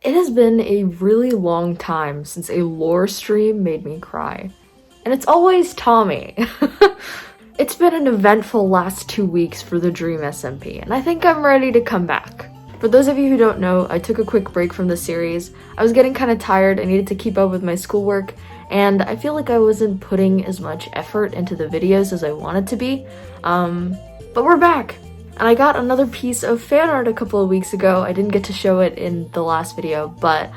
It has been a really long time since a lore stream made me cry. And it's always Tommy. It's been an eventful last 2 weeks for the Dream SMP, and I think I'm ready to come back. For those of you who don't know, I took a quick break from the series. I was getting kind of tired, I needed to keep up with my schoolwork, and I feel like I wasn't putting as much effort into the videos as I wanted to be. But we're back! And I got another piece of fan art a couple of weeks ago. I didn't get to show it in the last video, but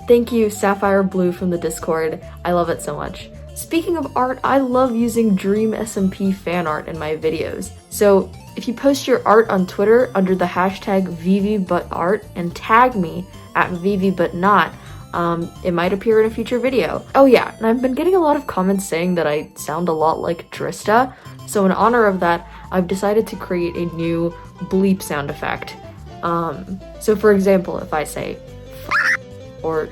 thank you, Sapphire Blue from the Discord. I love it so much. Speaking of art, I love using Dream SMP fan art in my videos. So if you post your art on Twitter under the hashtag VVButArt and tag me at VVButNot, it might appear in a future video. Oh yeah, and I've been getting a lot of comments saying that I sound a lot like Drista, so in honor of that, I've decided to create a new bleep sound effect. So for example, if I say or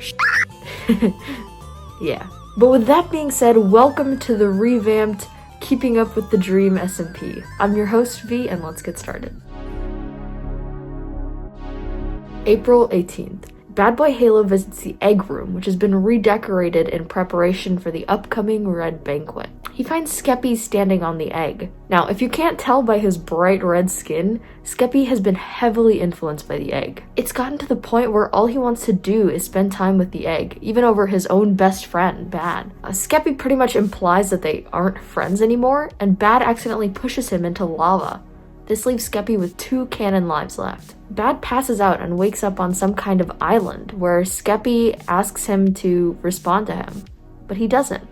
yeah. But with that being said, welcome to the revamped Keeping Up with the Dream SMP. I'm your host V, and let's get started. April 18th. Bad Boy Halo visits the egg room, which has been redecorated in preparation for the upcoming red banquet. He finds Skeppy standing on the egg. Now, if you can't tell by his bright red skin, Skeppy has been heavily influenced by the egg. It's gotten to the point where all he wants to do is spend time with the egg, even over his own best friend, Bad. Skeppy pretty much implies that they aren't friends anymore, and Bad accidentally pushes him into lava. This leaves Skeppy with 2 canon lives left. Bad passes out and wakes up on some kind of island, where Skeppy asks him to respond to him, but he doesn't.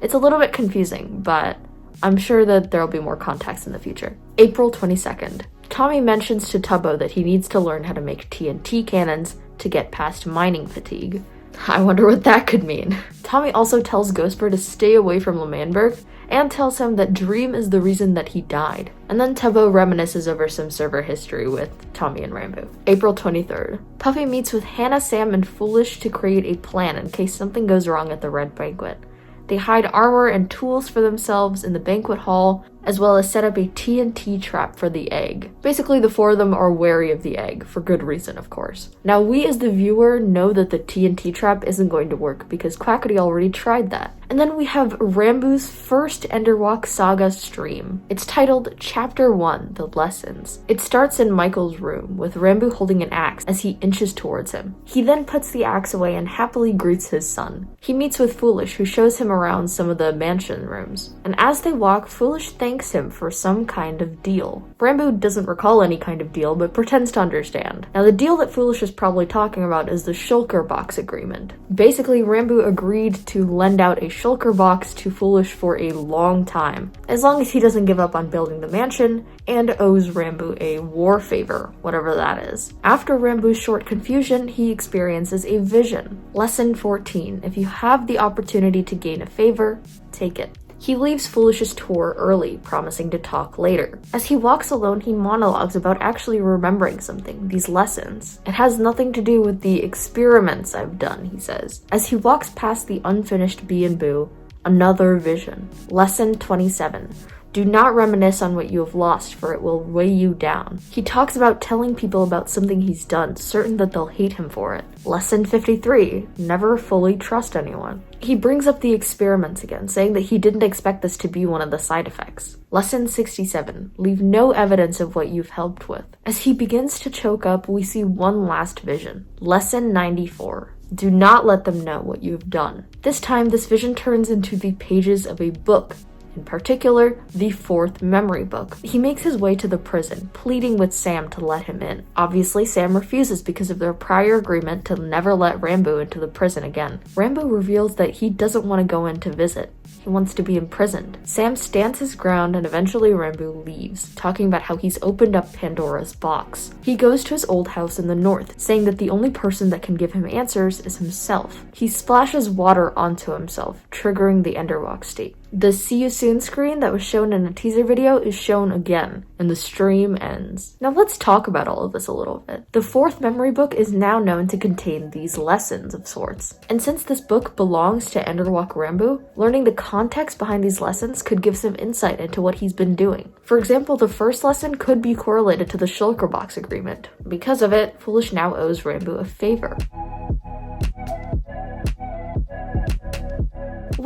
It's a little bit confusing, but I'm sure that there'll be more context in the future. April 22nd. Tommy mentions to Tubbo that he needs to learn how to make TNT cannons to get past mining fatigue. I wonder what that could mean. Tommy also tells Ghostbur to stay away from L'Manberg, and tells him that Dream is the reason that he died. And then Tubbo reminisces over some server history with Tommy and Rambo. April 23rd. Puffy meets with Hannah, Sam, and Foolish to create a plan in case something goes wrong at the Red Banquet. They hide armor and tools for themselves in the banquet hall, as well as set up a TNT trap for the egg. Basically, the 4 of them are wary of the egg, for good reason, of course. Now, we as the viewer know that the TNT trap isn't going to work because Quackity already tried that. And then we have Rambu's first Enderwalk Saga stream. It's titled Chapter 1, The Lessons. It starts in Michael's room, with Rambu holding an axe as he inches towards him. He then puts the axe away and happily greets his son. He meets with Foolish, who shows him around some of the mansion rooms. And as they walk, Foolish thanks him for some kind of deal. Rambu doesn't recall any kind of deal, but pretends to understand. Now, the deal that Foolish is probably talking about is the Shulker Box agreement. Basically, Rambu agreed to lend out a Shulker Box to Foolish for a long time, as long as he doesn't give up on building the mansion, and owes Rambu a war favor, whatever that is. After Rambu's short confusion, he experiences a vision. Lesson 14. If you have the opportunity to gain a favor, take it. He leaves Foolish's tour early, promising to talk later. As he walks alone, he monologues about actually remembering something, these lessons. It has nothing to do with the experiments I've done, he says. As he walks past the unfinished Bee and Boo, another vision. Lesson 27. Do not reminisce on what you have lost, for it will weigh you down. He talks about telling people about something he's done, certain that they'll hate him for it. Lesson 53. Never fully trust anyone. He brings up the experiments again, saying that he didn't expect this to be one of the side effects. Lesson 67. Leave no evidence of what you've helped with. As he begins to choke up, we see one last vision. Lesson 94. Do not let them know what you've done. This time, this vision turns into the pages of a book. In particular, the 4th memory book. He makes his way to the prison, pleading with Sam to let him in. Obviously, Sam refuses because of their prior agreement to never let Rambu into the prison again. Rambu reveals that he doesn't want to go in to visit. He wants to be imprisoned. Sam stands his ground and eventually Rambu leaves, talking about how he's opened up Pandora's box. He goes to his old house in the north, saying that the only person that can give him answers is himself. He splashes water onto himself, triggering the Enderwalk state. The see you soon screen that was shown in a teaser video is shown again, and the stream ends. Now let's talk about all of this a little bit. The 4th memory book is now known to contain these lessons of sorts. And since this book belongs to Enderwalk Rambu, learning the context behind these lessons could give some insight into what he's been doing. For example, the first lesson could be correlated to the Shulker Box agreement. Because of it, Foolish now owes Rambu a favor.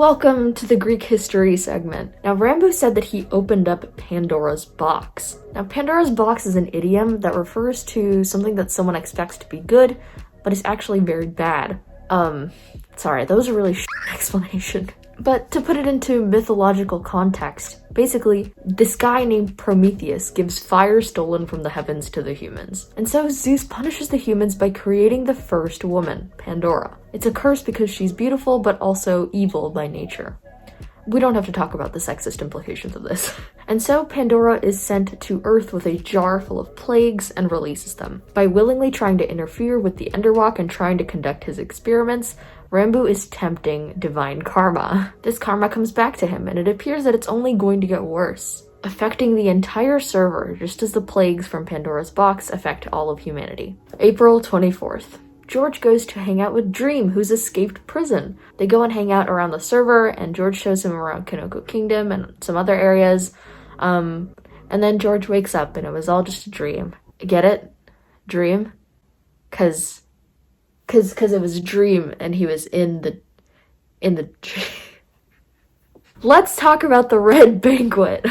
Welcome to the Greek history segment. Now, Rambo said that he opened up Pandora's box. Now, Pandora's box is an idiom that refers to something that someone expects to be good, but is actually very bad. Sorry, that was a really explanation. But to put it into mythological context, basically, this guy named Prometheus gives fire stolen from the heavens to the humans. And so Zeus punishes the humans by creating the first woman, Pandora. It's a curse because she's beautiful, but also evil by nature. We don't have to talk about the sexist implications of this. And so Pandora is sent to Earth with a jar full of plagues and releases them. By willingly trying to interfere with the Enderwalk and trying to conduct his experiments, Rambo is tempting divine karma. This karma comes back to him, and it appears that it's only going to get worse, affecting the entire server, just as the plagues from Pandora's box affect all of humanity. April 24th. George goes to hang out with Dream, who's escaped prison. They go and hang out around the server, and George shows him around Kanoko Kingdom and some other areas. And then George wakes up, and it was all just a dream. Get it? Dream? Cause it was a dream, and he was in the dream. Let's talk about the Red Banquet.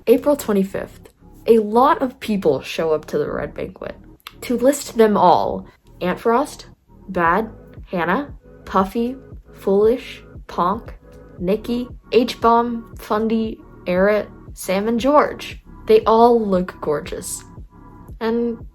April 25th. A lot of people show up to the Red Banquet. To list them all: Aunt Frost, Bad, Hannah, Puffy, Foolish, Ponk, Nikki, H-Bomb, Fundy, Errett, Sam, and George. They all look gorgeous. And,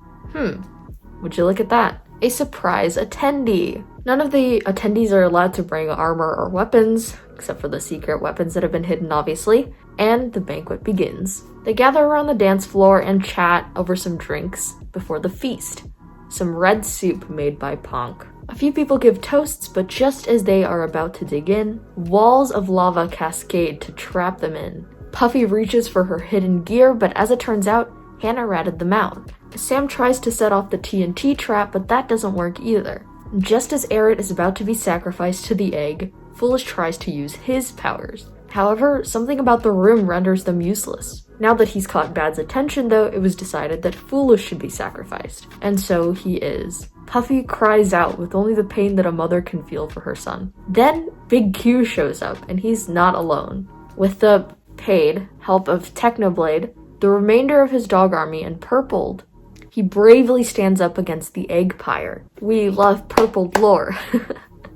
would you look at that? A surprise attendee. None of the attendees are allowed to bring armor or weapons, except for the secret weapons that have been hidden, obviously, and the banquet begins. They gather around the dance floor and chat over some drinks before the feast. Some red soup made by Ponk. A few people give toasts, but just as they are about to dig in, walls of lava cascade to trap them in. Puffy reaches for her hidden gear, but as it turns out, Hannah ratted them out. Sam tries to set off the TNT trap, but that doesn't work either. Just as Errett is about to be sacrificed to the egg, Foolish tries to use his powers. However, something about the room renders them useless. Now that he's caught Bad's attention, though, it was decided that Foolish should be sacrificed. And so he is. Puffy cries out with only the pain that a mother can feel for her son. Then Big Q shows up, and he's not alone. With the paid help of Technoblade, the remainder of his dog army, and Purpled, he bravely stands up against the egg pyre. We love Purpled lore.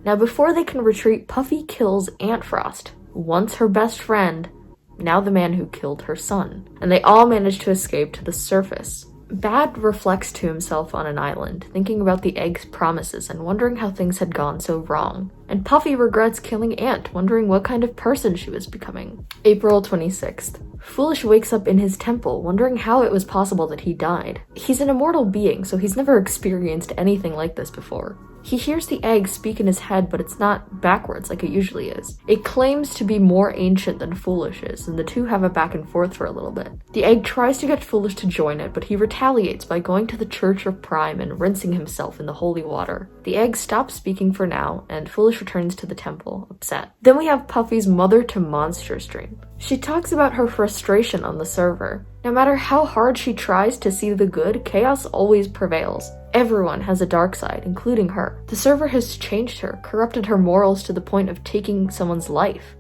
Now before they can retreat, Puffy kills Aunt Frost, once her best friend, now the man who killed her son, and they all manage to escape to the surface. Bad reflects to himself on an island, thinking about the egg's promises and wondering how things had gone so wrong. And Puffy regrets killing Aunt, wondering what kind of person she was becoming. April 26th. Foolish wakes up in his temple, wondering how it was possible that he died. He's an immortal being, so he's never experienced anything like this before. He hears the egg speak in his head, but it's not backwards like it usually is. It claims to be more ancient than Foolish is, and the two have a back and forth for a little bit. The egg tries to get Foolish to join it, but he retaliates by going to the Church of Prime and rinsing himself in the holy water. The egg stops speaking for now, and Foolish returns to the temple, upset. Then we have Puffy's mother-to-monster stream. She talks about her frustration on the server. No matter how hard she tries to see the good, chaos always prevails. Everyone has a dark side, including her. The server has changed her, corrupted her morals to the point of taking someone's life.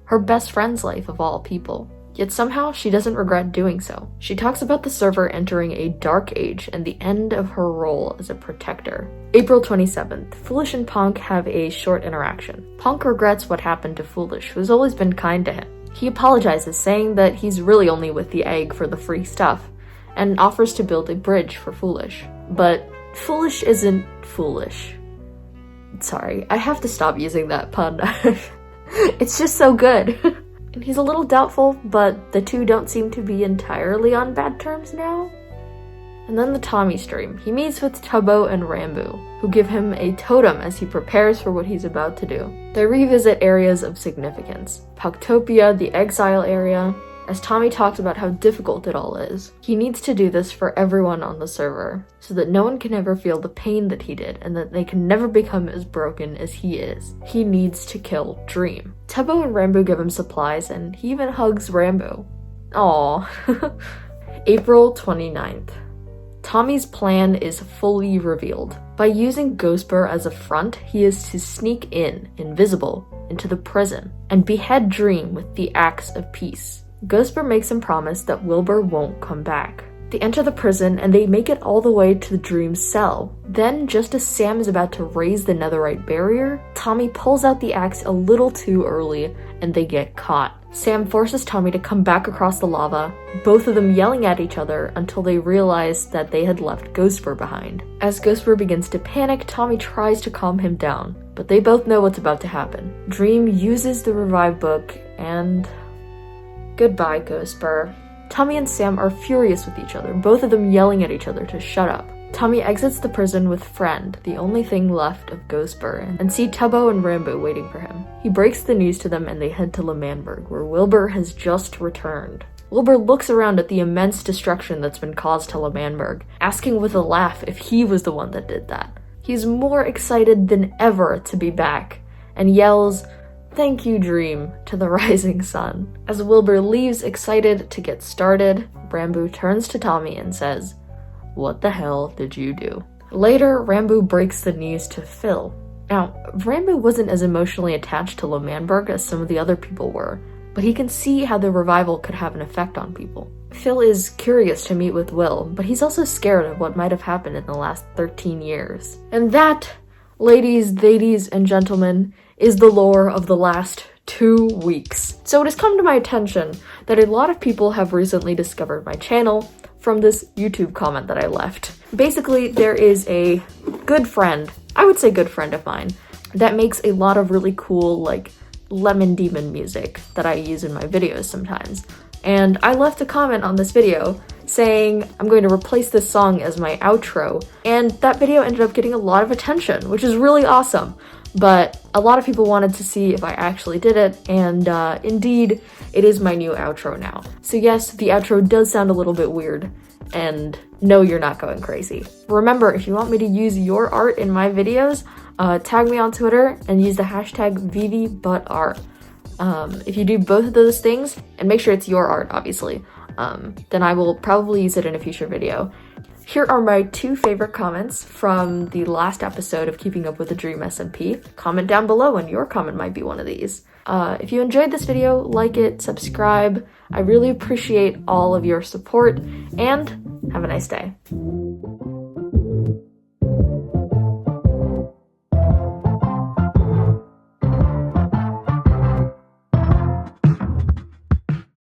Her best friend's life, of all people. Yet somehow, she doesn't regret doing so. She talks about the server entering a dark age and the end of her role as a protector. April 27th. Foolish and Ponk have a short interaction. Ponk regrets what happened to Foolish, who's always been kind to him. He apologizes, saying that he's really only with the egg for the free stuff, and offers to build a bridge for Foolish. But Foolish isn't foolish. Sorry, I have to stop using that pun. It's just so good. And he's a little doubtful, but the two don't seem to be entirely on bad terms now. And then the Tommy stream. He meets with Tubbo and Rambo, who give him a totem as he prepares for what he's about to do. They revisit areas of significance. Poctopia, the exile area, as Tommy talks about how difficult it all is. He needs to do this for everyone on the server, so that no one can ever feel the pain that he did, and that they can never become as broken as he is. He needs to kill Dream. Tubbo and Rambo give him supplies, and he even hugs Rambo. Aww. April 29th. Tommy's plan is fully revealed. By using Ghostbur as a front, he is to sneak in, invisible, into the prison and behead Dream with the axe of peace. Ghostbur makes him promise that Wilbur won't come back. They enter the prison and they make it all the way to the Dream's cell. Then, just as Sam is about to raise the netherite barrier, Tommy pulls out the axe a little too early and they get caught. Sam forces Tommy to come back across the lava, both of them yelling at each other until they realize that they had left Ghostbur behind. As Ghostbur begins to panic, Tommy tries to calm him down, but they both know what's about to happen. Dream uses the revive book and... goodbye, Ghostbur. Tommy and Sam are furious with each other, both of them yelling at each other to shut up. Tommy exits the prison with Friend, the only thing left of Ghostbur, and see Tubbo and Rambo waiting for him. He breaks the news to them and they head to L'Manberg, where Wilbur has just returned. Wilbur looks around at the immense destruction that's been caused to L'Manberg, asking with a laugh if he was the one that did that. He's more excited than ever to be back, and yells, "Thank you, Dream," to the rising sun. As Wilbur leaves, excited to get started, Rambo turns to Tommy and says, "What the hell did you do?" Later, Rambo breaks the news to Phil. Now, Rambo wasn't as emotionally attached to L'Manberg as some of the other people were, but he can see how the revival could have an effect on people. Phil is curious to meet with Will, but he's also scared of what might have happened in the last 13 years. And that, ladies and gentlemen, is the lore of the last 2 weeks. So it has come to my attention that a lot of people have recently discovered my channel from this YouTube comment that I left. Basically, there is a good friend, I would say good friend of mine, that makes a lot of really cool, like, Lemon Demon music that I use in my videos sometimes. And I left a comment on this video saying I'm going to replace this song as my outro, and that video ended up getting a lot of attention, which is really awesome. But a lot of people wanted to see if I actually did it, and indeed, it is my new outro now. So yes, the outro does sound a little bit weird, and no, you're not going crazy. Remember, if you want me to use your art in my videos, tag me on Twitter and use the hashtag VVButtArt. If you do both of those things, and make sure it's your art, obviously, then I will probably use it in a future video. Here are my 2 favorite comments from the last episode of Keeping Up with the Dream SMP. Comment down below and your comment might be one of these. If you enjoyed this video, like it, subscribe. I really appreciate all of your support, and have a nice day.